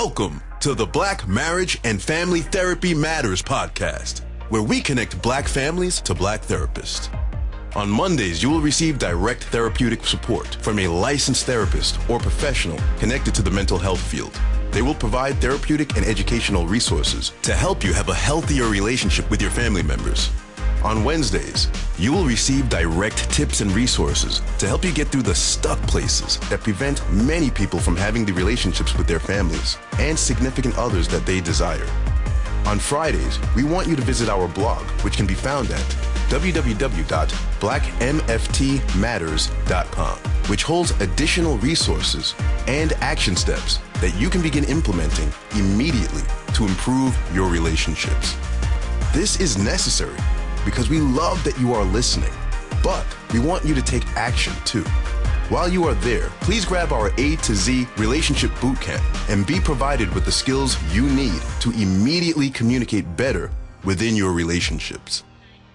Welcome to the Black Marriage and Family Therapy Matters podcast, where we connect Black families to Black therapists. On Mondays, you will receive direct therapeutic support from a licensed therapist or professional connected to the mental health field. They will provide therapeutic and educational resources to help you have a healthier relationship with your family members. On Wednesdays, you will receive direct tips and resources to help you get through the stuck places that prevent many people from having the relationships with their families and significant others that they desire. On Fridays, we want you to visit our blog, which can be found at www.blackmftmatters.com, which holds additional resources and action steps that you can begin implementing immediately to improve your relationships. This is necessary because we love that you are listening, but we want you to take action too. While you are there, please grab our A to Z Relationship Bootcamp and be provided with the skills you need to immediately communicate better within your relationships.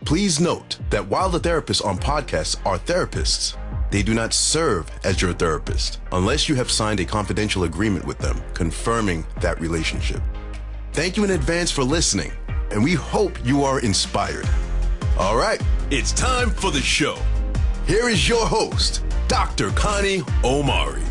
Please note that while the therapists on podcasts are therapists, they do not serve as your therapist unless you have signed a confidential agreement with them confirming that relationship. Thank you in advance for listening, and we hope you are inspired. All right, it's time for the show. Here is your host, Dr. Connie Omari.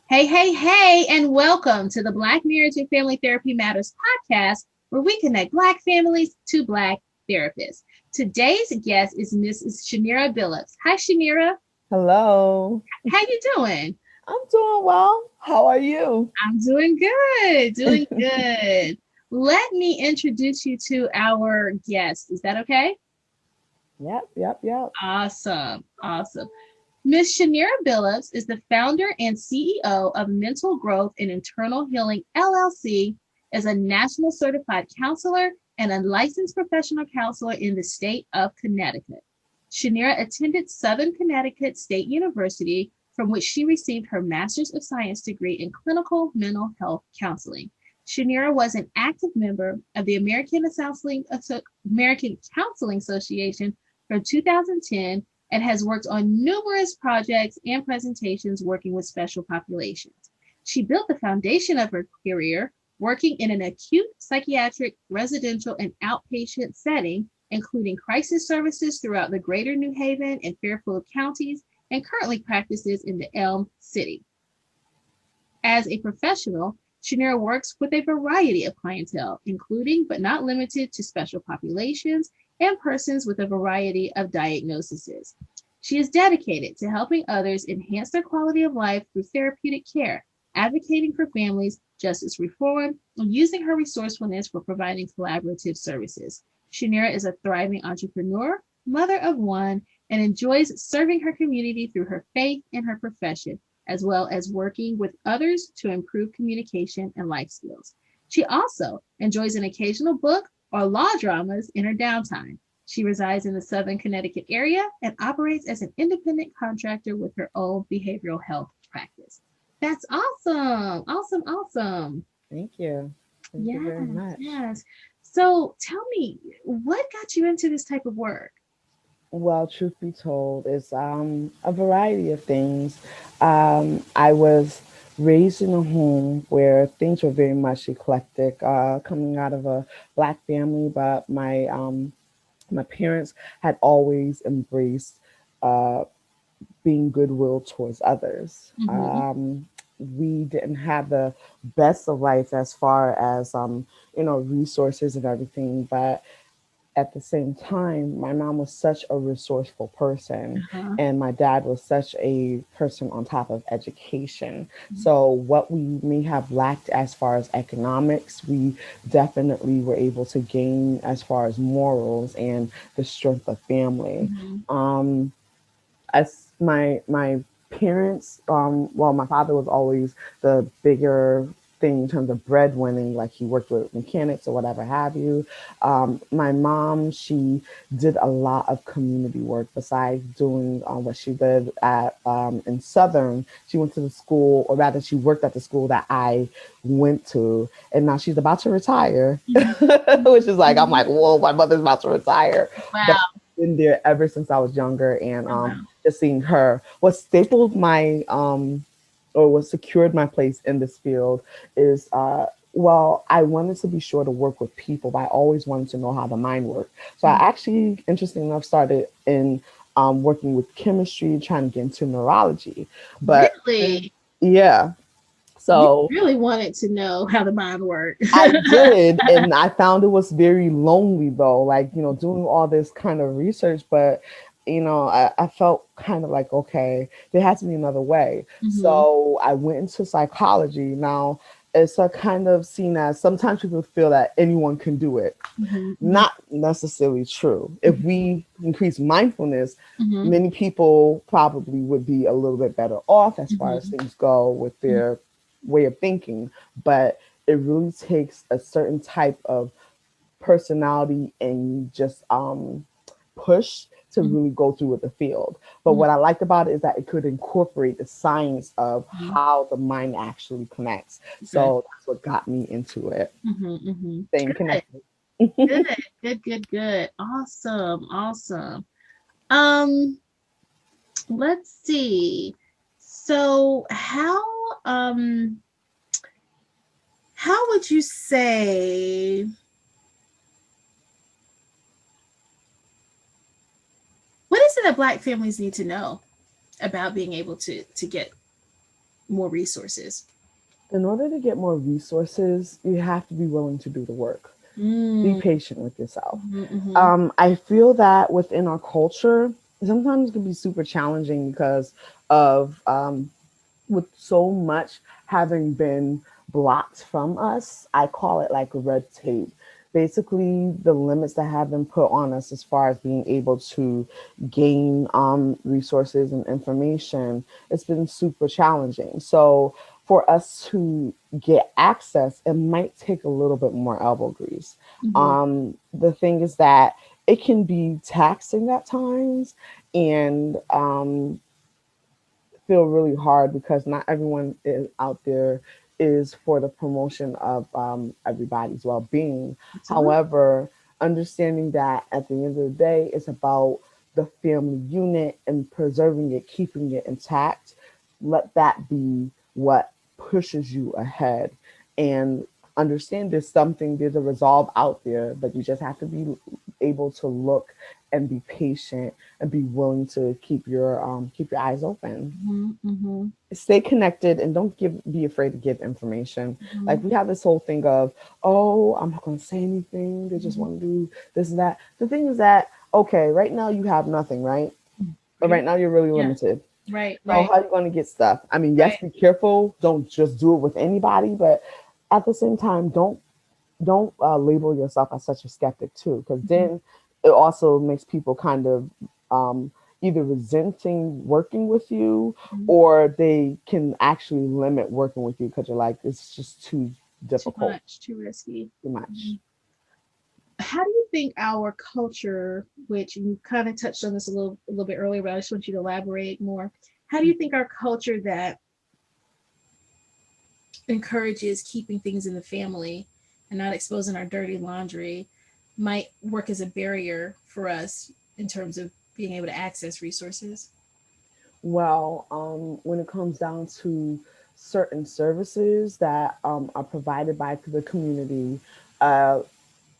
Hey, and welcome to the Black Marriage and Family Therapy Matters podcast, where we connect Black families to Black therapists. Today's guest is Mrs. Shenira Billups. Hi, Shenira. Hello. How you doing? I'm doing well. How are you? I'm doing good. Let me introduce you to our guest. Is that okay? Yep. Awesome. Ms. Shenira Billups is the founder and CEO of Mental Growth and Internal Healing, LLC, as a national certified counselor and a licensed professional counselor in the state of Connecticut. Shenira attended Southern Connecticut State University, from which she received her Master's of Science degree in Clinical Mental Health Counseling. Shenira was an active member of the American Counseling Association from 2010 and has worked on numerous projects and presentations working with special populations. She built the foundation of her career working in an acute psychiatric, residential, and outpatient setting, including crisis services throughout the greater New Haven and Fairfield counties, and currently practices in the Elm City. As a professional, Shenira works with a variety of clientele, including but not limited to special populations and persons with a variety of diagnoses. She is dedicated to helping others enhance their quality of life through therapeutic care, advocating for families, justice reform, and using her resourcefulness for providing collaborative services. Shenira is a thriving entrepreneur, mother of one, and enjoys serving her community through her faith and her profession, as well as working with others to improve communication and life skills. She also enjoys an occasional book or law dramas in her downtime. She resides in the Southern Connecticut area and operates as an independent contractor with her own behavioral health practice. That's awesome. Thank you. Thank you very much. Yes. So tell me, what got you into this type of work? Well, truth be told, it's a variety of things. I was raised in a home where things were very much eclectic, coming out of a Black family, but my parents had always embraced being goodwill towards others. Mm-hmm. We didn't have the best of life as far as resources and everything, but at the same time, my mom was such a resourceful person, and my dad was such a person on top of education. Mm-hmm. So what we may have lacked as far as economics, we definitely were able to gain as far as morals and the strength of family. Mm-hmm. As my parents, my father was always the bigger thing in terms of breadwinning, like he worked with mechanics or whatever have you. My mom, she did a lot of community work besides doing what she did at in Southern. She went to the school, or rather she worked at the school that I went to, and now she's about to retire, which is like, I'm like, whoa, my mother's about to retire. Wow. been there ever since I was younger, and Oh, wow. just seeing her. What stapled my or what secured my place in this field is well, I wanted to be sure to work with people, but I always wanted to know how the mind worked. So I actually, interesting enough, started in working with chemistry, trying to get into neurology. But Really? yeah, You so really wanted to know how the mind worked. I did, and I found it was very lonely though, like, doing all this kind of research, but I felt kind of like, okay, there has to be another way. Hmm. So I went into psychology. Now, it's a kind of seen as sometimes people feel that anyone can do it. Hmm. Hmm. Not necessarily true. If we increase mindfulness, Hmm. many people probably would be a little bit better off as far as Hmm. things go with their way of thinking. But it really takes a certain type of personality and just push to really go through with the field. But what I liked about it is that it could incorporate the science of Hmm. how the mind actually connects. Okay. So that's what got me into it. Hmm. Hmm. Staying Good. connected. Good. Good. Good. Good. Awesome. Awesome. Um, let's see. So how would you say, what is it that Black families need to know about being able to get more resources? In order to get more resources, you have to be willing to do the work. Be Mm, patient with yourself. mhm, mhm, I feel that within our culture, sometimes it can be super challenging because of with so much having been blocked from us. I call it like red tape. Basically, the limits that have been put on us as far as being able to gain resources and information, it's been super challenging. So, for us to get access, it might take a little bit more elbow grease. mhm, The thing is that it can be taxing at times, and feel really hard because not everyone is out there is for the promotion of everybody's well-being. absolutely. However, understanding that at the end of the day, it's about the family unit and preserving it, keeping it intact. Let that be what pushes you ahead, and understand there's a resolve out there, but you just have to be able to look and be patient and be willing to keep your eyes open. Mhm, mhm, Stay connected and don't be afraid to give information. Like, mhm, we have this whole thing of, oh, I'm not going to say anything, they just mhm. want to do this and that. The thing is that, okay, right now you have nothing, right? Or Right. right now you're really Yeah. limited. Right. So Right. how are you going to get stuff? I mean, yes, Right. be careful, don't just do it with anybody, but at the same time, don't label yourself as such a skeptic too, because Mhm, then it also makes people kind of um, either resenting working with you, mhm. or they can actually limit working with you because you're like, it's just too Too difficult, much. Too risky. too much. Mhm. How do you think our culture, which you kind of touched on this a little bit earlier, but I just want you to elaborate more. How do you think our culture that encourages keeping things in the family and not exposing our dirty laundry might work as a barrier for us in terms of being able to access resources? Well, when it comes down to certain services that are provided by the community, uh,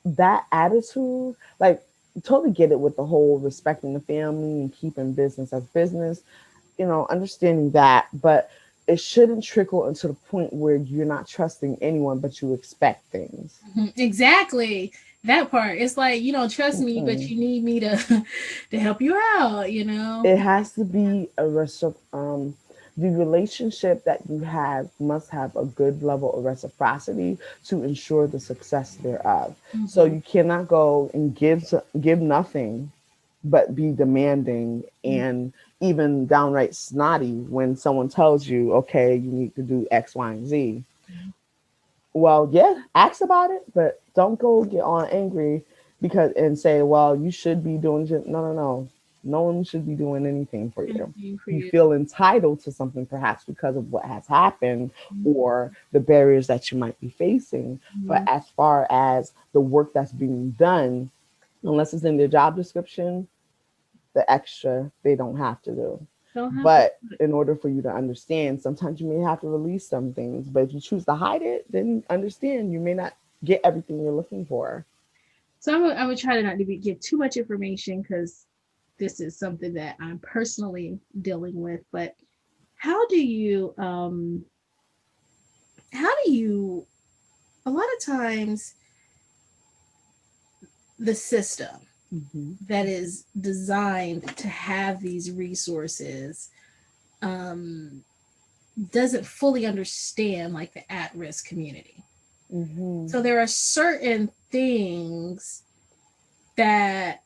that attitude, like, totally get it with the whole respecting the family and keeping business as business, understanding that, but it shouldn't trickle into the point where you're not trusting anyone, but you expect things. Mhm. Exactly. That part. It's like you don't trust me, but Mm-mm. you need me to to help you out. It has to be the relationship that you have must have a good level of reciprocity to ensure the success thereof. So Hmm. you cannot go and give nothing, but be demanding and even downright snotty when someone tells you, okay, you need to do X, Y, and Z. Well, yeah, ask about it, but don't go get on angry because and say, well, you should be doing no, no, no. No one should be doing anything for you. Anything for You you. feel entitled to something perhaps because of what has happened or the barriers that you might be facing. But as far as the work that's being done, unless it's in their job description, the extra they don't have to do. Don't have to. But in order for you to understand, sometimes you may have to release some things. But if you choose to hide it, then understand you may not get everything you're looking for. So I would try to not to give too much information because this is something that I'm personally dealing with. But how do you a lot of times the system that is designed to have these resources doesn't fully understand like the at-risk community. So there are certain things that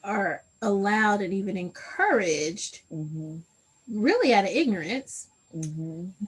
are allowed and even encouraged really out of ignorance.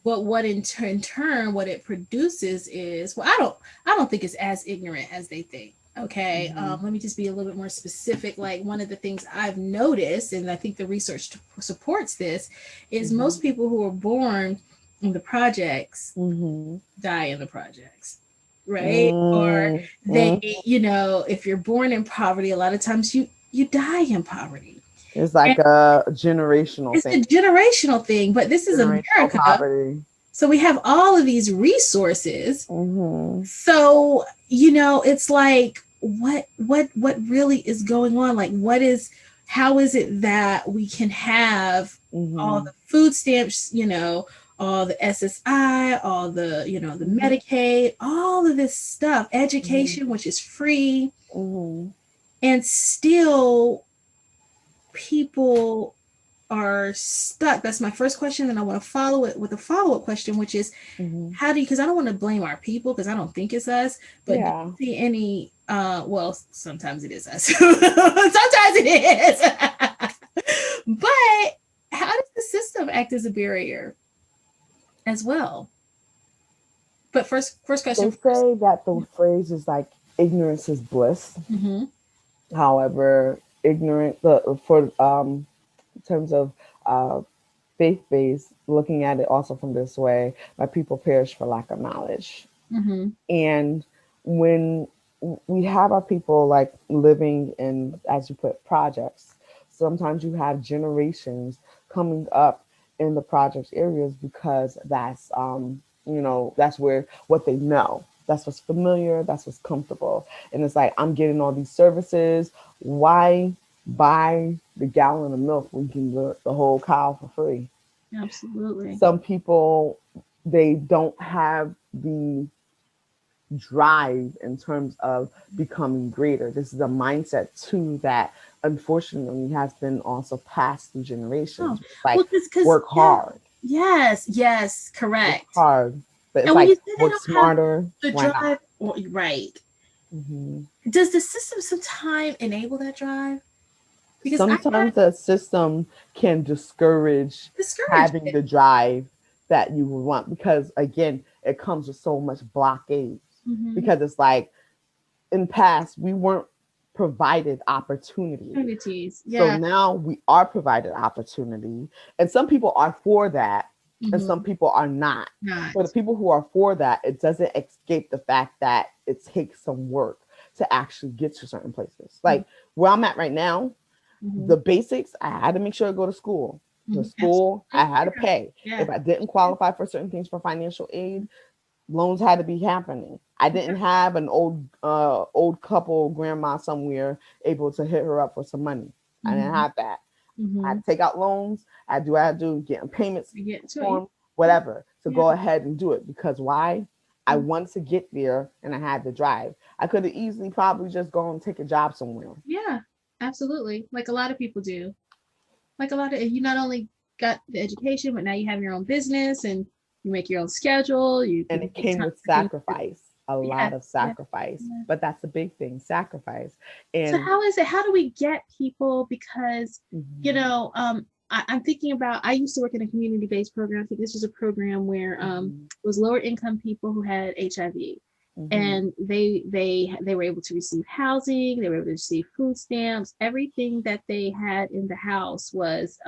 But what in turn what it produces is, well, I don't think it's as ignorant as they think. Okay. Let me just be a little bit more specific. Like one of the things I've noticed, and I think the research supports this, is most people who are born in the projects die in the projects, right? Or they, if you're born in poverty, a lot of times you die in poverty. It's like a generational thing. It's a generational thing, but this is America. Poverty. So we have all of these resources. So, it's like, what really is going on? Like, how is it that we can have all the food stamps, all the SSI, all the, the Medicaid, all of this stuff, education, which is free, and still people are stuck? That's my first question, and I want to follow it with a follow-up question, which is how do you, because I don't want to blame our people because I don't think it's us, but do you see any well, sometimes it is us. Sometimes it is. But how does the system act as a barrier as well? But first question. They say that the phrase is like ignorance is bliss. However, ignorant in terms of faith-based, looking at it also from this way, my people perish for lack of knowledge. And when we have our people like living in, as you put, projects, sometimes you have generations coming up in the projects areas because that's that's where what they know, that's what's familiar, that's what's comfortable. And it's like, I'm getting all these services, why buy the gallon of milk when you can get the whole cow for free? Absolutely. Some people, they don't have the drive in terms of becoming greater. This is a mindset too that unfortunately has been also passed through generations. Like, work hard. Yes, correct. Work hard. But it's like, work smarter. The drive, right. Does the system sometimes enable that drive? Because sometimes the system can discourage having the drive that you would want, because again, it comes with so much blockade. Because it's like, in past we weren't provided opportunities. So now we are provided opportunity, and some people are for that, and some people are not. For the people who are for that, it doesn't escape the fact that it takes some work to actually get to certain places. Like where I'm at right now, the basics, I had to make sure I go to school. The school, I had to pay. If I didn't qualify for certain things for financial aid, loans had to be happening. I didn't have an old couple grandma somewhere able to hit her up for some money. I didn't have that. I had to take out loans. I had to get payments, form, whatever, to go ahead and do it. Because why? I wanted to get there, and I had to drive. I could have easily probably just gone and take a job somewhere. Yeah, absolutely. Like a lot of people do. Like a lot of, you not only got the education, but now you have your own business and you make your own schedule. And it came with sacrifice, a lot of sacrifice. But that's the big thing, sacrifice. And so how is it? How do we get people? Because I'm thinking about, I used to work in a community-based program. I think this was a program where it was lower income people who had HIV. And they were able to receive housing, they were able to receive food stamps, everything that they had in the house was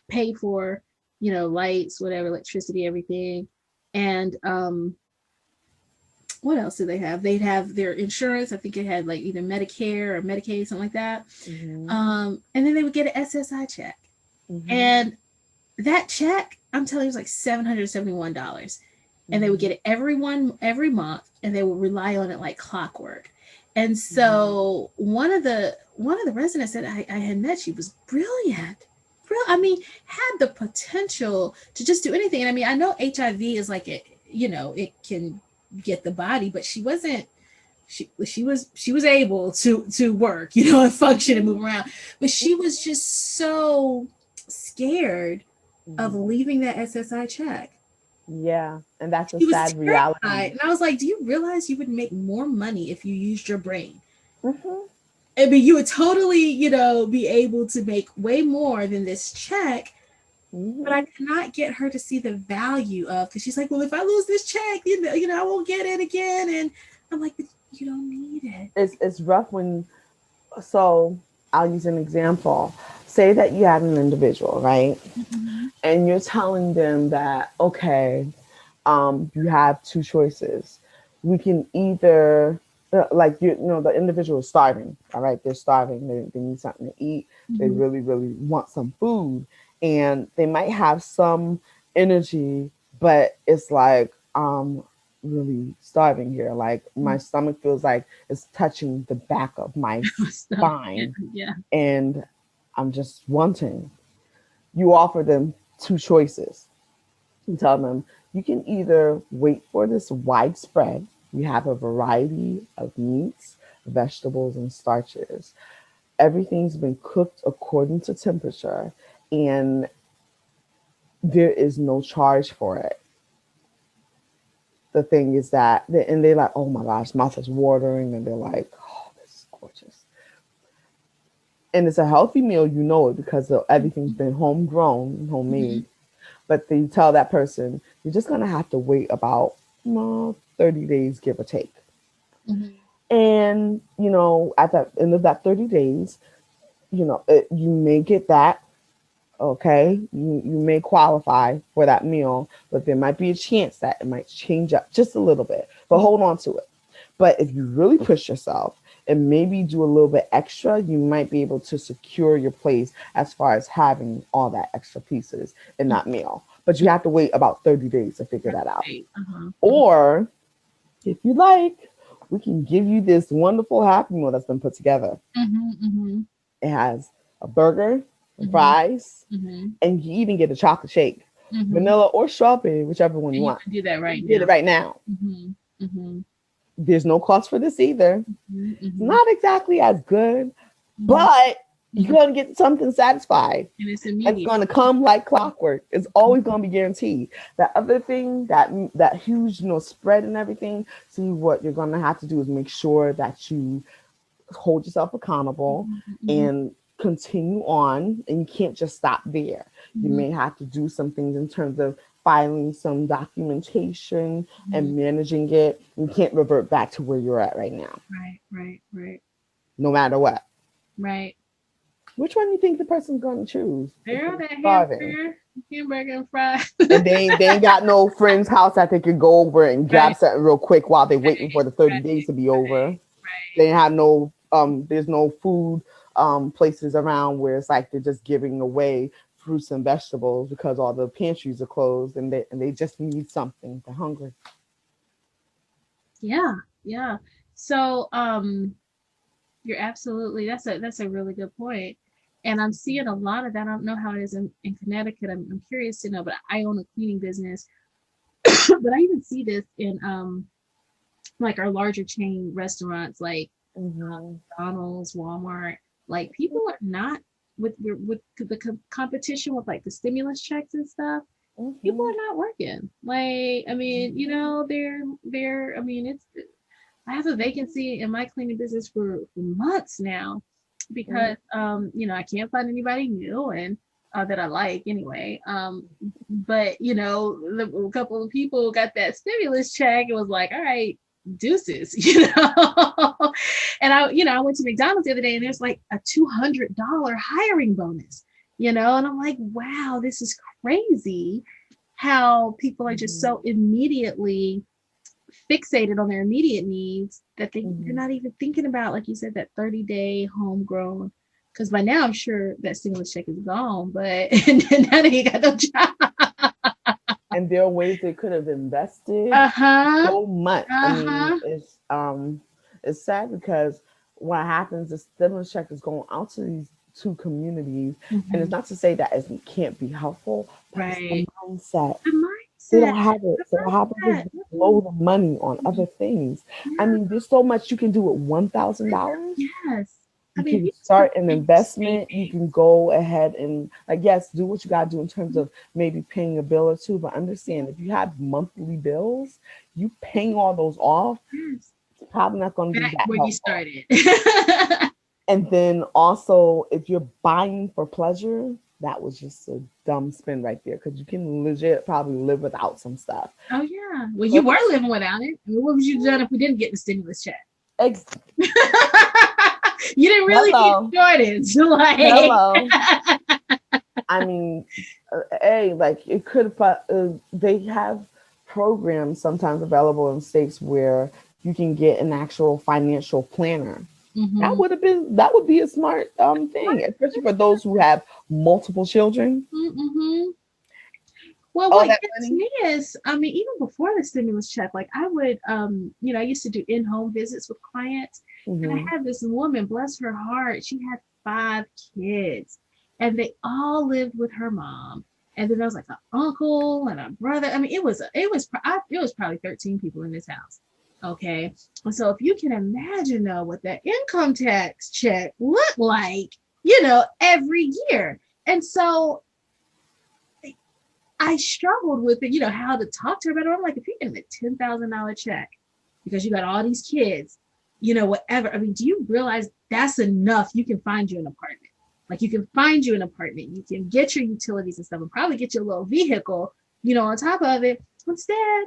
paid for, lights, whatever, electricity, everything. And what else do they have? They'd have their insurance. I think it had like either Medicare or Medicaid, something like that. Mm-hmm. And then they would get an SSI check. Mm-hmm. And that check, I'm telling you, was like $771. And they would get it every month, and they would rely on it like clockwork. And so one of the residents that I had met, she was brilliant. I mean, had the potential to just do anything. And I mean, I know HIV is like it, it can get the body, but she wasn't. She was able to work, and function and move around. But she was just so scared of leaving that SSI check. Yeah, and that's a She was sad reality. terrified. And I was like, do you realize you would make more money if you used your brain? Mm-hmm. I mean, you would totally, be able to make way more than this check. Mm-hmm. But I could not get her to see the value of, because she's like, well, if I lose this check, I won't get it again. And I'm like, but you don't need it. It's rough when, so I'll use an example. Say that you have an individual, right? Mm-hmm. And you're telling them that, okay, you have two choices. We can either, like, the individual is starving, all right? They're starving. They need something to eat. Mm-hmm. They really, really want some food. And they might have some energy, but it's like, really starving here. Like my stomach feels like it's touching the back of my spine. Yeah. And I'm just wanting. You offer them two choices. You tell them you can either wait for this widespread. We have a variety of meats, vegetables, and starches. Everything's been cooked according to temperature, and there is no charge for it. The thing is that, and they're like, oh my gosh, mouth is watering, and they're like, oh, this is gorgeous. And it's a healthy meal, it, because everything's been homegrown, homemade. But you tell that person, you're just going to have to wait about 30 days, give or take. And, at the end of that 30 days, you may get that. Okay. You may qualify for that meal, but there might be a chance that it might change up just a little bit, but hold on to it. But if you really push yourself and maybe do a little bit extra, you might be able to secure your place as far as having all that extra pieces in that meal. But you have to wait about 30 days to figure that out. Or if you like, we can give you this wonderful Happy Meal that's been put together. It has a burger, fries, and you even get a chocolate shake, vanilla or strawberry, whichever one you want. You can do that right now. Get it right now. There's no cost for this either. It's not exactly as good, but you're going to get something satisfied. And it's immediate. It's going to come like clockwork. It's always going to be guaranteed. That other thing, that huge, spread and everything, see, what you're going to have to do is make sure that you hold yourself accountable and continue on, and you can't just stop there. You may have to do some things in terms of filing some documentation and managing it. You can't revert back to where you're at right now. Right. No matter what. Right. Which one do you think the person's going to choose? They're that hamburger and fries. And they ain't got no friend's house that they could go over and grab something real quick while they're waiting for the 30 days to be over. They have no, there's no food places around where it's like they're just giving away fruits and vegetables because all the pantries are closed, and they just need something. They're hungry. Yeah. So you're absolutely, that's a really good point. And I'm seeing a lot of that. I don't know how it is in Connecticut. I'm curious to know, but I own a cleaning business. But I even see this in like our larger chain restaurants, like McDonald's, Walmart. Like people are not with the competition with like the stimulus checks and stuff. People are not working. Like, I mean, they're I mean, I have a vacancy in my cleaning business for months now because I can't find anybody new and that I like anyway. But a couple of people got that stimulus check. It was like, all right, deuces, And I went to McDonald's the other day and there's like a $200 hiring bonus, and I'm like, wow, this is crazy how people are just so immediately fixated on their immediate needs that they're Mhm. not even thinking about, like you said, that 30-day homegrown. Because by now I'm sure that stimulus check is gone, but now they ain't got no job. And there are ways they could have invested Uh-huh. so much. I mean, Uh-huh. it's sad because what happens is stimulus check is going out to these two communities, and it's Mhm. not to say that it can't be helpful, but it's the Right. mindset. The They mindset. don't have it. The So what happens is mindset. they blow Mhm. the money on other things. I Yeah. mean, there's so much you can do with $1,000. Yes. I You mean, if can you just put start an in investment. You saving. can go ahead and, like, yes, do what you got to do in terms of maybe paying a bill or two, but understand if you have monthly bills, you paying all those off, Yes. it's probably not going to be Back that where you helpful. started. And then also, if you're buying for pleasure, that was just a dumb spin right there because you can legit probably live without some stuff. Oh yeah. Well, So you if were it's living without it. I mean, what would you done if we didn't get the stimulus check? ex- You didn't really need hello, Jordans. Like, hello. I mean, like it could, they have programs sometimes available in states where you can get an actual financial planner. mm-hmm. That would be a smart thing, especially for those who have multiple children. Mm-hmm. Well, All what that gets money. me is, I mean, even before the stimulus check, like I would, I used to do in-home visits with clients, and I Hmm. had this woman, bless her heart, she had 5 kids, and they all lived with her mom. And then there was like an uncle and a brother. I mean, it was probably 13 people in this house. Okay, and so if you can imagine though what that income tax check looked like, every year, and so I struggled with it, how to talk to her about it. I'm like, if you're getting a $10,000 check because you got all these kids, whatever. I mean, do you realize that's enough? You can find you an apartment. Like you can find you an apartment. You can get your utilities and stuff and probably get your little vehicle, on top of it. Instead,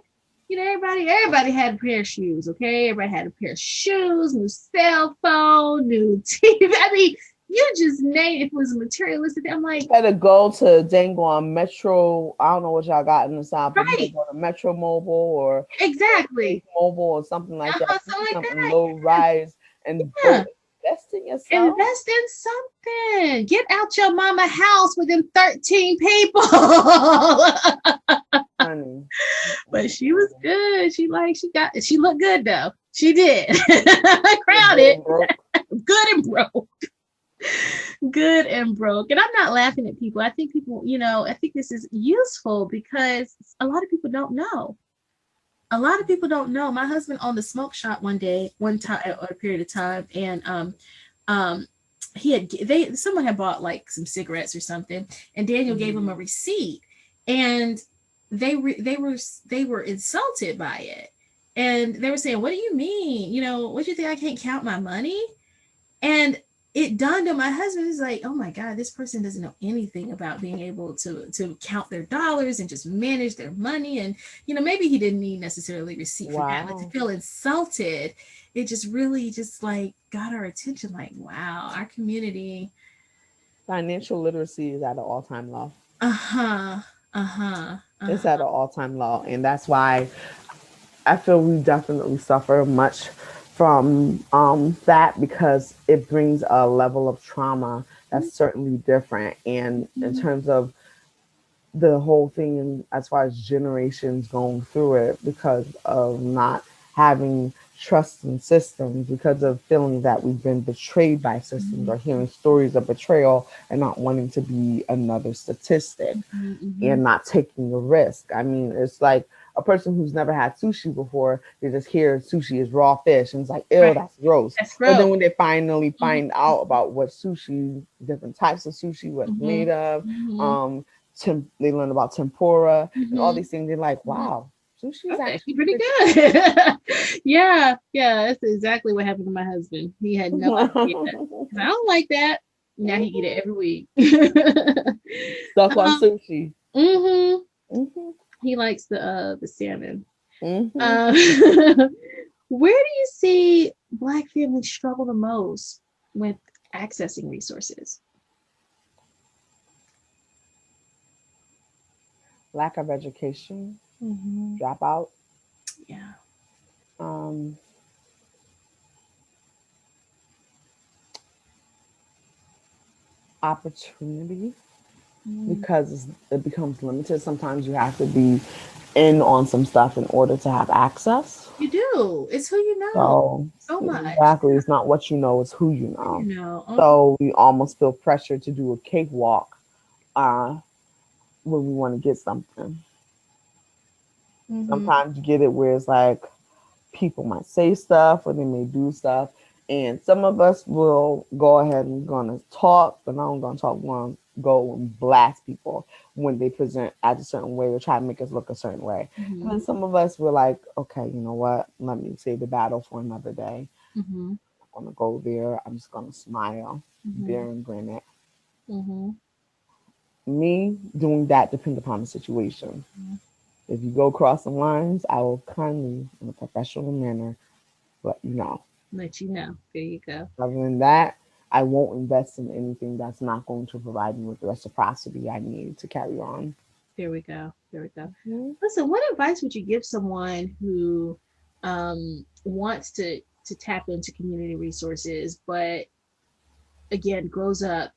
everybody had a pair of shoes, okay? Everybody had a pair of shoes, new cell phone, new TV. I mean, you just name if it was a materialistic. I'm like, You better go to Dango on Metro. I don't know what y'all got in the South, but you better right, go to Metro Mobile or Faith exactly. Mobile or something like that. Something like Something that. low rise and Yeah. go invest in yourself. Invest in something. Get out your mama house with them 13 people. Honey. But she was good. She looked good though. She did. You're good Crowded. and broke. Good and broke. Good and broke. And I'm not laughing at people. I think I think this is useful because a lot of people don't know. A lot of people don't know. My husband owned a smoke shop one time, or a period of time, and um, someone had bought like some cigarettes or something, and Daniel gave him a receipt, and they were insulted by it, and they were saying, "What do you mean? What do you think I can't count my money?" And it dawned on my husband. He's like, "Oh my God, this person doesn't know anything about being able to count their dollars and just manage their money." And maybe he didn't need necessarily receipt for that, but to Wow. feel insulted, it just really just like got our attention. Like, wow, our community. Financial literacy is at an all-time low. Uh huh. Uh huh. Uh It's huh. at an all-time low. And that's why I feel we definitely suffer much from that because it brings a level of trauma that's certainly different. And in terms of the whole thing, and as far as generations going through it, because of not having trust in systems, because of feeling that we've been betrayed by systems or hearing stories of betrayal and not wanting to be another statistic Mm-hmm. and not taking a risk. I mean, it's like a person who's never had sushi before, they just hear sushi is raw fish and it's like, ew, Right. that's gross. That's But then real. when they finally Mm-hmm. find out about what sushi, different types of sushi, what it's Mm-hmm. made of, Mm-hmm. they learn about tempura and all Mm-hmm. these things. They're like, wow, sushi is That's actually actually pretty pretty good. Yeah, yeah, that's exactly what happened to my husband. He had no idea. good. 'Cause I don't like that. Now he eat it every week. Stuck on sushi. hmm Hmm. He likes the salmon. Hmm. Uh, where do you see Black families struggle the most with accessing resources? Lack of education, Hmm dropout, Yeah. um, opportunity, Mm. because it becomes limited. Sometimes you have to be in on some stuff in order to have access. You do. It's who you know So so much. exactly, it's not what you know, it's who you Who you know. know. So we almost feel pressure to do a cakewalk uh, when we want to get something. Mm-hmm. Sometimes you get it where it's like people might say stuff or they may do stuff, and some of us will go ahead and gonna talk, but I'm gonna talk one go and blast people when they present at a certain way or try to make us look a certain way. And Mm-hmm. then some of us were like, okay, you know what? Let me save the battle for another day. Mm-hmm. I'm gonna go there. I'm just gonna smile, Mm-hmm. bear and grin it. Mm-hmm. Me doing that depends upon the situation. If you go cross the lines, I will kindly, in a professional manner, let you know. Let you know. There you go. Other than that, I won't invest in anything that's not going to provide me with the reciprocity I need to carry on. There we go. There we go. Mhm. Listen, what advice would you give someone who wants to tap into community resources, but again grows up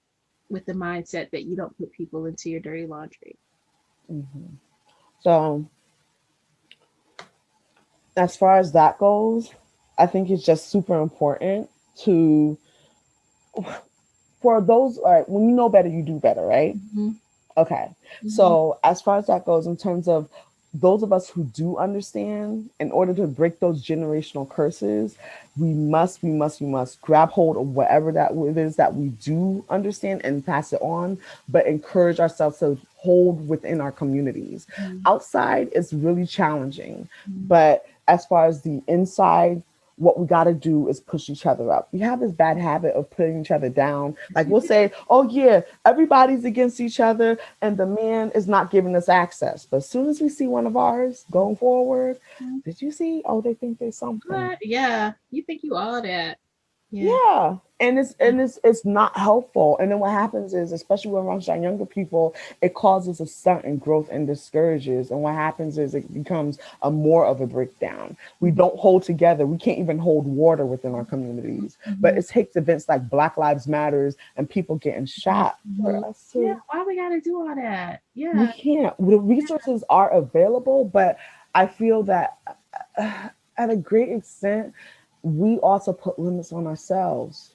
with the mindset that you don't put people into your dirty laundry? Mhm. So, as far as that goes, I think it's just super important to, for those, all right, when you know better, you do better, right? Mm-hmm. Okay. Mm-hmm. So, as far as that goes, in terms of those of us who do understand, in order to break those generational curses, we must grab hold of whatever that it is that we do understand and pass it on, but encourage ourselves to hold within our communities. Outside is really challenging, Mm-hmm. but as far as the inside, what we got to do is push each other up. We have this bad habit of putting each other down. Yes, Like we we'll do. say, oh, yeah, everybody's against each other and the man is not giving us access. But as soon as we see one of ours going forward, Mhm. did you see? Oh, they think there's something. What? Yeah, you think you all that? Yeah. Yeah. And it's not helpful. And then what happens is, especially when amongst our younger people, it causes a stunted growth and discourages. And what happens is it becomes a more of a breakdown. We Mhm. don't hold together. We can't even hold water within our communities. But Mhm. it takes events like Black Lives Matters and people getting shot for Mhm. us Yeah. to, Why we gotta do all that? we Yeah. can't. The resources are available, but I feel that at a great extent, we also put limits on ourselves,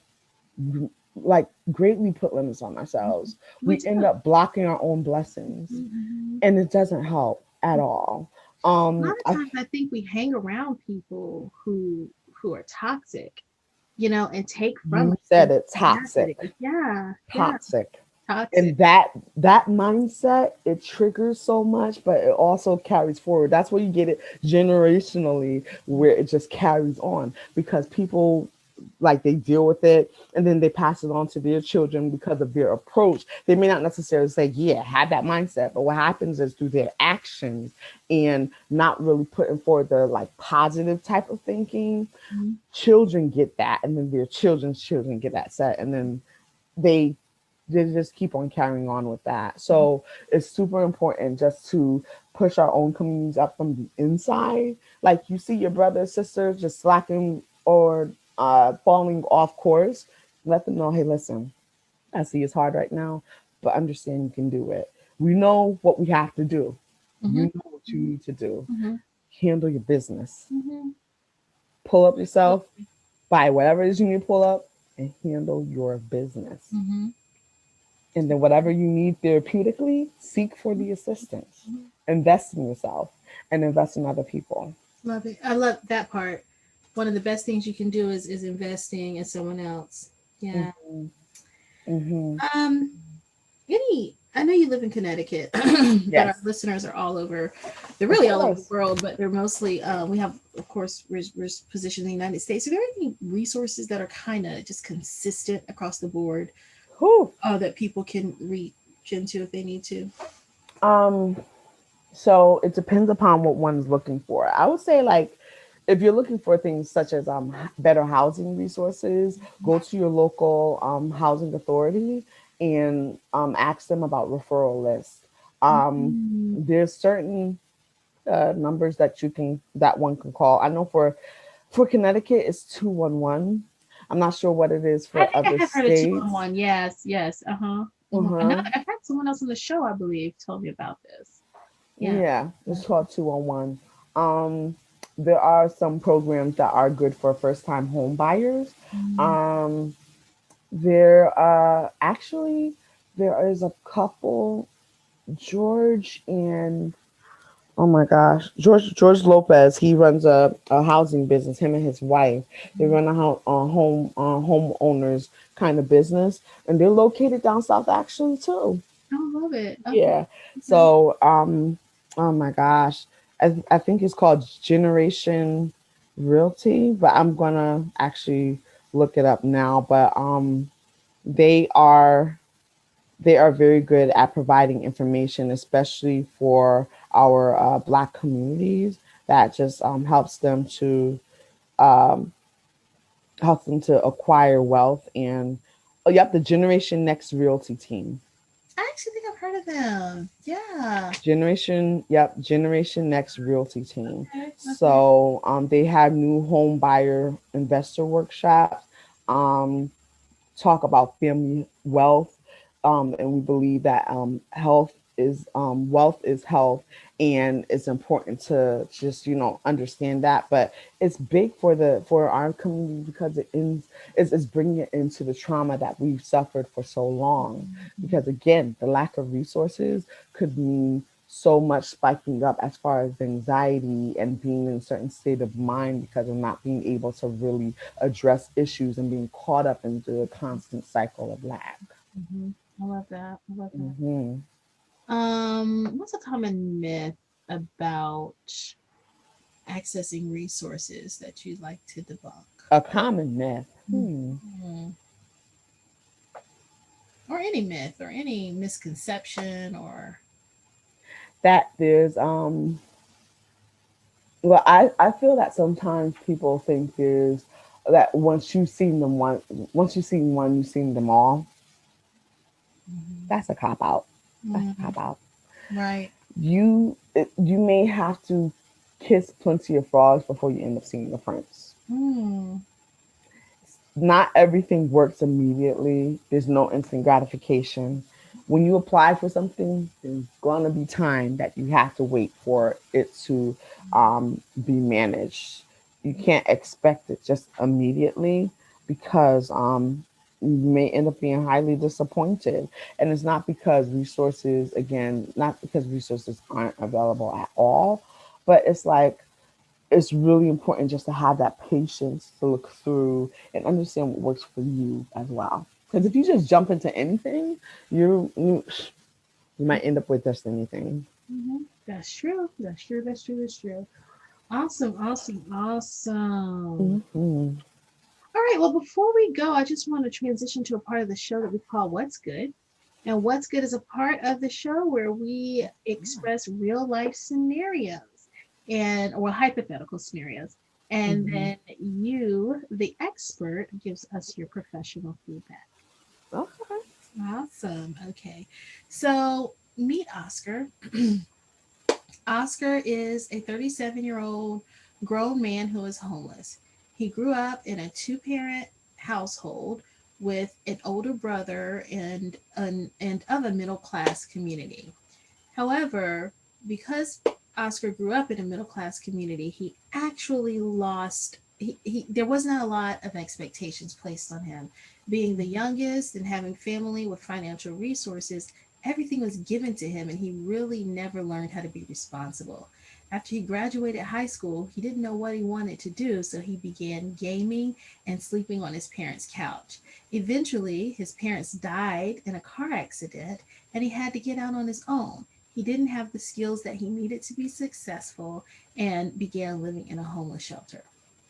like greatly put limits on ourselves. We We do. end up blocking our own blessings, Mhm. and it doesn't help at all. A lot of I times I think we hang around people who are toxic, and take from You us said their it, capacity. toxic, Yeah, yeah, toxic. toxic. And that mindset, it triggers so much, but it also carries forward. That's where you get it generationally, where it just carries on because people, like, they deal with it and then they pass it on to their children because of their approach. They may not necessarily say, yeah, have that mindset, but what happens is through their actions and not really putting forward the like positive type of thinking, Mhm. children get that, and then their children's children get that set, and then they they just keep on carrying on with that. So it's super important just to push our own communities up from the inside. Like you see your brother or sister just slacking or falling off course, let them know, hey, listen, I see it's hard right now, but understand you can do it. We know what we have to do. You Mhm. know what you need to do. Mhm. Handle your business. Mhm. Pull up yourself, buy whatever it is you need to pull up, and handle your business. Mhm. And then whatever you need therapeutically, seek for the assistance. Mhm. Invest in yourself and invest in other people. Love it. I love that part. One of the best things you can do is investing in someone else. Yeah. Mm-hmm. Mm-hmm. Um. Any. I know you live in Connecticut, but our Yes, listeners are all over. They're of really all over the course. world, but they're mostly. We have, of course, we're positioned in the United States. Are there any resources that are kind of just consistent across the board Whew. that people can reach into if they need to? Um, so it depends upon what one's looking for. I would say, like, if you're looking for things such as better housing resources, go to your local housing authority and ask them about referral lists. Mm-hmm. There's certain numbers that one can call. I know for Connecticut it's 211. I'm not sure what it is I for think I other have heard of states. 211. Yes, yes. Uh-huh. I know Uh-huh. I've had someone else on the show, I believe, told me about this. Yeah. Yeah, it's called 211. Um, there are some programs that are good for first time home buyers. Mm. Um, there actually there is a couple, George and oh my gosh, George Lopez. He runs a housing business. Him and his wife, they run homeowners kind of business, and they're located down south actually too. I love it. Okay. Yeah. Okay. So oh my gosh, I think it's called Generation Realty, but I'm gonna actually look it up now. But they are they are very good at providing information, especially for our Black communities. That just um, helps them to acquire wealth. And oh, yep, the Generation Next Realty team. I actually think I've heard of them. Yeah. Generation Next Realty team. Okay. Okay. So they have new home buyer investor workshops. Um, talk about family wealth, and we believe that wealth is health, and it's important to just understand that. But it's big for our community because it's bringing it into the trauma that we've suffered for so long. Because again, the lack of resources could mean so much spiking up as far as anxiety and being in a certain state of mind because of not being able to really address issues and being caught up into a constant cycle of lack. Hmm. I love that. I love that. Hmm. What's a common myth about accessing resources that you'd like to debunk? A common myth. Mhm. Or any myth or any misconception or That there's well, I feel that sometimes people think there's that once you've seen one, you've seen them all. Mhm. That's a cop out. That's a Mhm. cop out. Right. You may have to kiss plenty of frogs before you end up seeing the prince. Mm. Not everything works immediately. There's no instant gratification. When you apply for something, there's going to be time that you have to wait for it to be managed. You can't expect it just immediately because you may end up being highly disappointed. And it's not because resources, again, not because resources aren't available at all, but it's like it's really important just to have that patience to look through and understand what works for you as well. Because if you just jump into anything, you might end up with just anything. Hmm. That's true. That's true. That's true. That's true. Awesome. Awesome. Awesome. Hmm. All right. Well, before we go, I just want to transition to a part of the show that we call What's Good. And What's Good is a part of the show where we express real life scenarios and or hypothetical scenarios. And Hmm. then you, the expert, gives us your professional feedback. Okay. Awesome. Okay. So meet Oscar. Oscar is a 37-year-old grown man who is homeless. He grew up in a two-parent household with an older brother and of a middle-class community. However, because Oscar grew up in a middle-class community, he actually lost there was not a lot of expectations placed on him. Being the youngest and having family with financial resources, everything was given to him, and he really never learned how to be responsible. After he graduated high school, he didn't know what he wanted to do, so he began gaming and sleeping on his parents' couch. Eventually, his parents died in a car accident, and he had to get out on his own. He didn't have the skills that he needed to be successful and began living in a homeless shelter.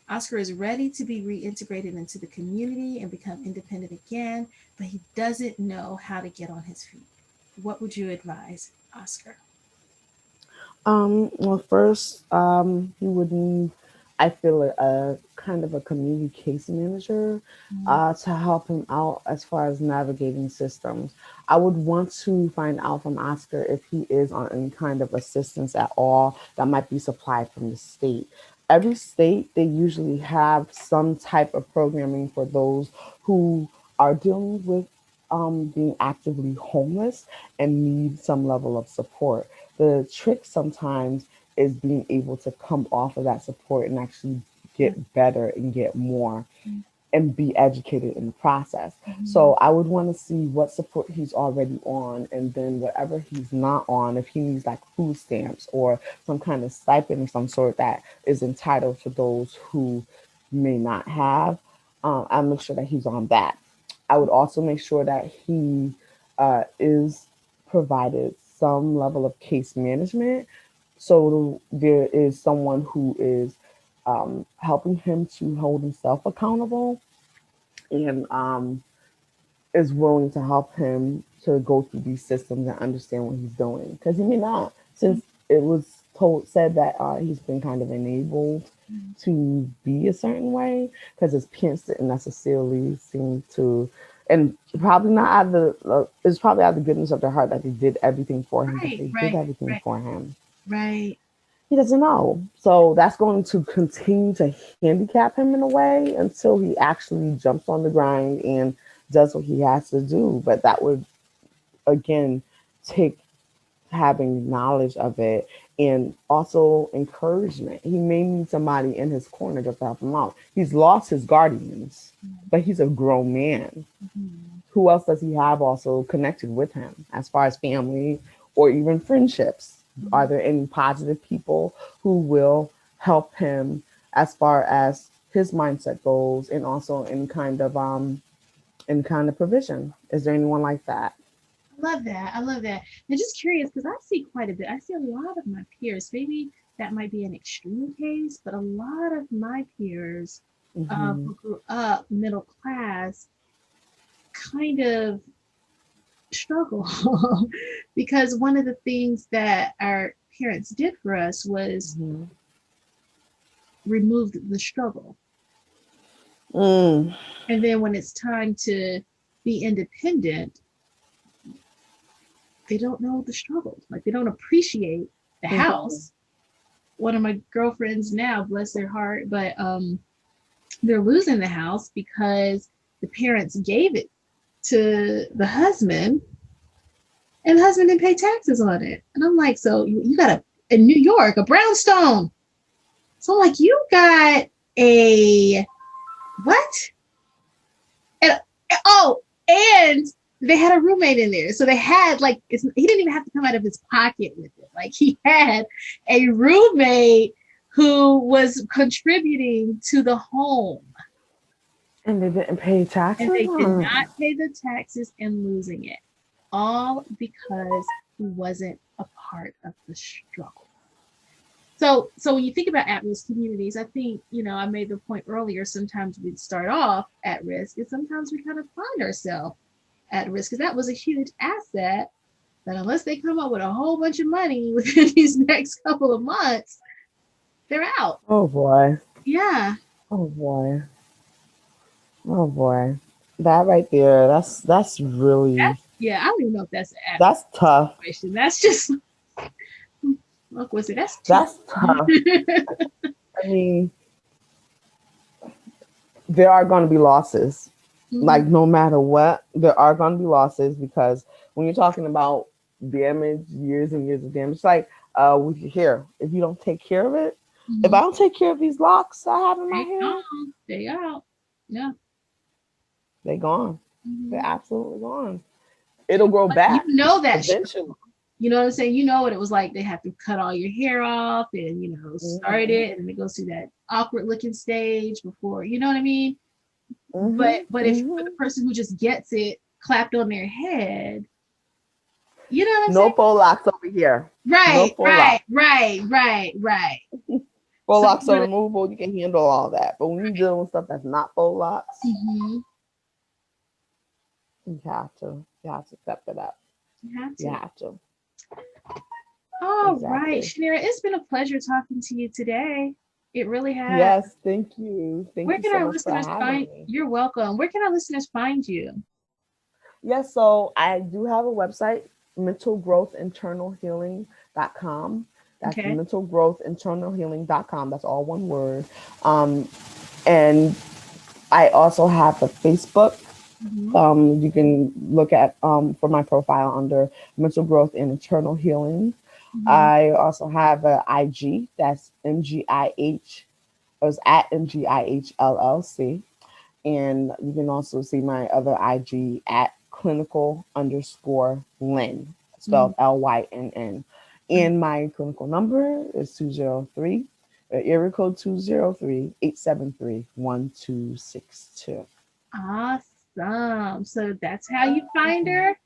Oscar is ready to be reintegrated into the community and become independent again, but he doesn't know how to get on his feet. What would you advise, Oscar? Well, first, you would need I feel a kind of a community case manager to help him out as far as navigating systems. I would want to find out from Oscar if he is on any kind of assistance at all that might be supplied from the state. Every state, they usually have some type of programming for those who are dealing with being actively homeless and need some level of support. The trick sometimes is being able to come off of that support and actually get better and get more and be educated in the process. So I would want to see what support he's already on, and then whatever he's not on, if he needs like food stamps or some kind of stipend of some sort that is entitled to those who may not have, I'll make sure that he's on that. I would also make sure that he is provided some level of case management. So there is someone who is helping him to hold himself accountable and is willing to help him to go through these systems and understand what he's doing. Because he may not, since it was said that he's been kind of enabled to be a certain way, because his parents didn't necessarily seem to, and probably not out of the, it's probably out of the goodness of their heart that they did everything for him, but they did everything for him. Right. He doesn't know. So that's going to continue to handicap him in a way until he actually jumps on the grind and does what he has to do. But that would, again, take having knowledge of it and also encouragement. He may need somebody in his corner just to help him out. He's lost his guardians, but he's a grown man. Who else does he have also connected with him as far as family or even friendships? Are there any positive people who will help him as far as his mindset goes, and also in kind of provision? Is there anyone like that? I love that. I love that. I'm just curious because I see quite a bit. I see a lot of my peers. Maybe that might be an extreme case, but a lot of my peers who grew up middle class kind of struggle because one of the things that our parents did for us was removed the struggle. And then when it's time to be independent, they don't know the struggle. Like they don't appreciate the house. One of my girlfriends now, bless their heart, but they're losing the house because the parents gave it to the husband and the husband didn't pay taxes on it. And I'm like, so you got in New York, a brownstone. So I'm like, you got a what? And they had a roommate in there. So they had he didn't even have to come out of his pocket with it. Like he had a roommate who was contributing to the home. And they didn't pay taxes? And they did not pay the taxes and losing it. All because he wasn't a part of the struggle. So when you think about at-risk communities, I think, I made the point earlier, sometimes we'd start off at risk and sometimes we kind of find ourselves at risk because that was a huge asset that unless they come up with a whole bunch of money within these next couple of months, they're out. Oh boy. Yeah. Oh boy. Oh boy. That right there, that's really... I don't even know if that's that's tough. Situation. That's just... Look, was it? That's tough. I mean, there are going to be losses. Like no matter what, there are going to be losses because when you're talking about damage, years and years of damage, like with your hair, if you don't take care of it, if I don't take care of these locks I have in my hair, they out. Yeah, they gone. They're absolutely gone. It'll grow back. You know that eventually. You know what I'm saying? You know what it was like. They have to cut all your hair off and, start it. And it goes through that awkward looking stage before, you know what I mean? But if for the person who just gets it clapped on their head, you know what I'm saying? No faux locks over here. Right. Faux locks are removable. You can handle all that. But when you're dealing with stuff that's not faux locks, you have to step it up. You have to. All right, Shenira, it's been a pleasure talking to you today. It really has. Yes, thank you. Thank Where you can so our much for listeners having find? me. You're welcome. Where can our listeners find you? Yes, so I do have a website, mentalgrowthinternalhealing.com. That's Okay. mentalgrowthinternalhealing.com. That's all one word. And I also have a Facebook. Hmm. You can look at for my profile under mental growth and internal healing. Hmm. I also have a IG that's MGIH. It was at MGIH LLC. And you can also see my other IG at clinical underscore Lynn, Hmm. spelled LYNN. And my clinical number is 203, area code 203 873 1262. Awesome. So that's how you find her.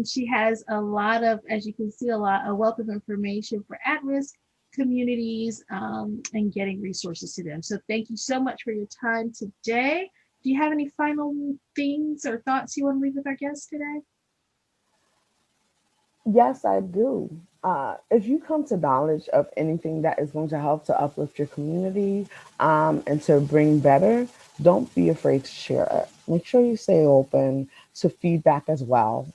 She has a lot of, as you can see, a wealth of information for at-risk communities and getting resources to them. So thank you so much for your time today. Do you have any final things or thoughts you want to leave with our guests today? Yes, I do. If you come to knowledge of anything that is going to help to uplift your community and to bring better, don't be afraid to share it. Make sure you stay open to feedback as well.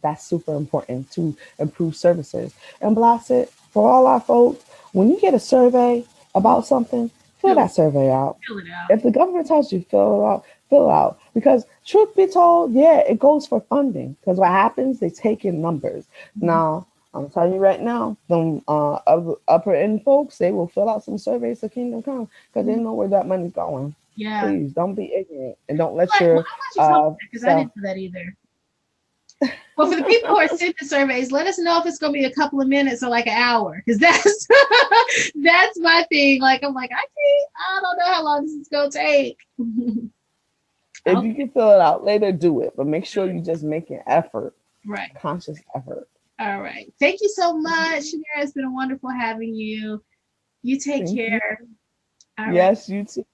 That's super important to improve services. And blast it for all our folks. When you get a survey about something, fill Fill, that survey out. fill it out. If the government tells you fill it out, fill out. Because truth be told, yeah, it goes for funding. Because what happens, they take in numbers. Mhm. Now, I'm telling you right now, them upper end folks, they will fill out some surveys to Kingdom Come because they know where that money's going. Yeah. Please don't be ignorant and don't let Well, your I'm glad you told me that because I self. didn't know that either. Well, for the people who are sending surveys, let us know if it's going to be a couple of minutes or like an hour, because that's that's my thing. Like I'm like I don't know how long this is going to take. If Okay, you can fill it out later, do it, but make sure you just make an effort, right. conscious effort. All right. Thank you so much, Shenira. It's been wonderful having you. You take Thank you. care. All right. Yes, you too.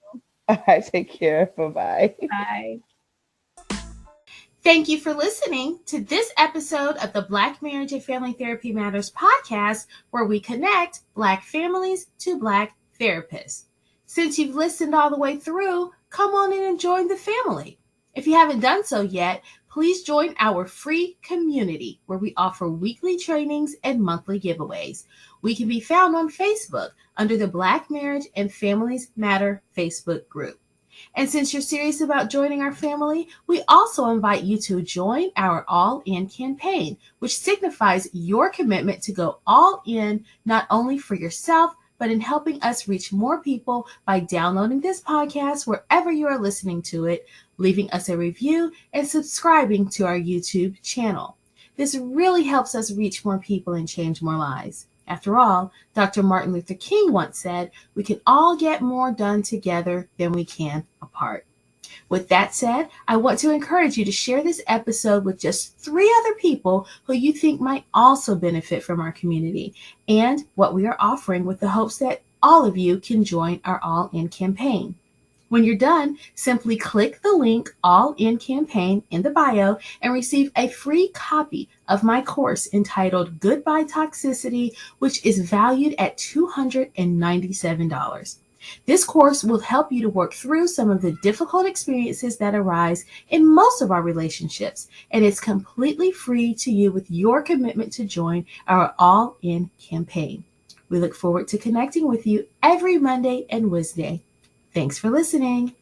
All right, take care. Bye bye. Bye. Thank you for listening to this episode of the Black Marriage and Family Therapy Matters podcast, where we connect Black families to Black therapists. Since you've listened all the way through, come on in and join the family. If you haven't done so yet, please join our free community where we offer weekly trainings and monthly giveaways. We can be found on Facebook under the Black Marriage and Families Matter Facebook group. And since you're serious about joining our family, we also invite you to join our All In campaign, which signifies your commitment to go all in, not only for yourself, but in helping us reach more people by downloading this podcast wherever you are listening to it, leaving us a review, and subscribing to our YouTube channel. This really helps us reach more people and change more lives. After all, Dr. Martin Luther King once said, we can all get more done together than we can apart. With that said, I want to encourage you to share this episode with just 3 other people who you think might also benefit from our community and what we are offering, with the hopes that all of you can join our All In campaign. When you're done, simply click the link All In Campaign in the bio and receive a free copy of my course entitled Goodbye Toxicity, which is valued at $297. This course will help you to work through some of the difficult experiences that arise in most of our relationships, and it's completely free to you with your commitment to join our All In campaign. We look forward to connecting with you every Monday and Wednesday. Thanks for listening.